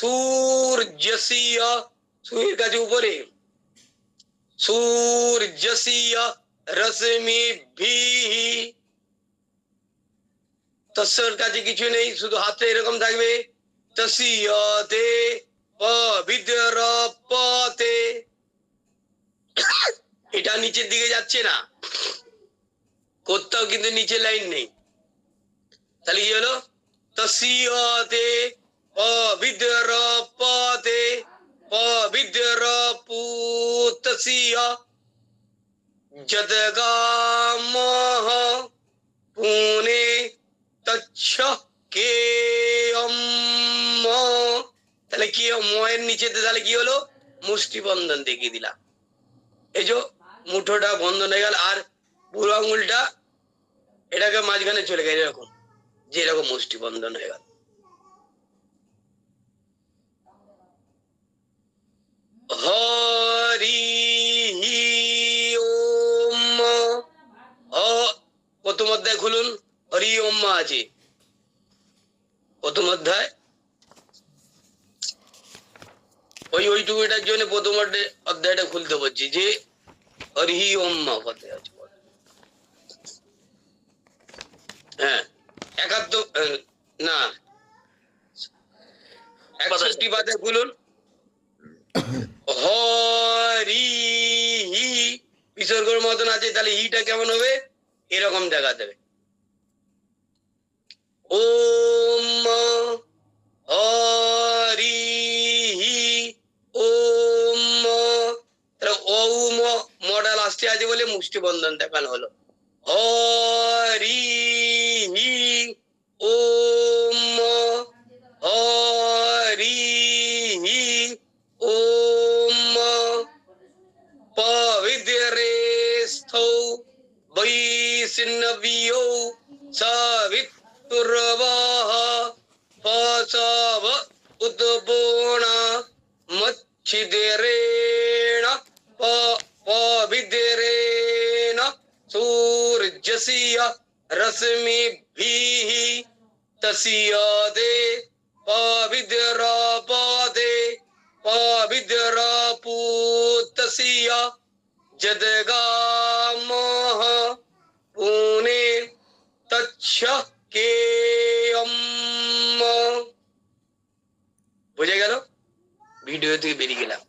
সূর্যস্য সূর্যের কাছে উপরে সূর্যস্য রশ্মিভিঃ তস্যর কাছে কিছু নেই, শুধু হাতে এরকম থাকবে তস্যতে পবিদ্রপতে। এটা নিচের দিকে যাচ্ছে না, কোথাও কিন্তু নিচের লাইন নেই। তাহলে কি হলো? তস্যতে পবিদ্রপতে পবিদ্রপুতস্য যদগামঃ পুনে তচ্ছ কেয়ম। তাহলে কি ময়ের নিচেতে তাহলে কি হলো? মুষ্টি বন্ধন দেখিয়ে দিলাম। এই যে মুঠোটা বন্ধন হয়ে গেল, আর বুড়ো আঙুলটা এটাকে মাঝখানে চলে গেল, এরকম যে এরকম মুষ্টি বন্ধন হয়ে গেল। হরি ওম। প্রথম অধ্যায় খুলুন, হরি ওম আছে প্রথম অধ্যায়। ওইটুকুটার জন্য প্রথম অধ্যায়টা খুলতে বলছি, যে হরি ওম কথায় আছে। হ্যাঁ, 71 না 61 পাতায় খুলুন। হরি বিসর্গর মতন আছে, তাহলে হিটা কেমন হবে? এরকম দেখা দেবে। ওম হরি ওম। তাহলে ওম মডেল আসতে আছে বলে মুষ্টি বন্ধন দেখানো হলো। হরি ওম হরি ওম। পবিত্রেস্থৌ বৈষ্ণবীয়ৌ সবিতুর্বহ ফসব উদ্বোণা মচ্ছিদেরেণ পবিত্রেণ সূর্যস্য রশ্মিভিঃ তস্যতে পবিত্রপদে পবিত্রপুতস্য যদগামঃ পুনে তচ্ছ কেয়ম। বুঝে গেল? ভিডিও থেকে বেরিয়ে গেলাম।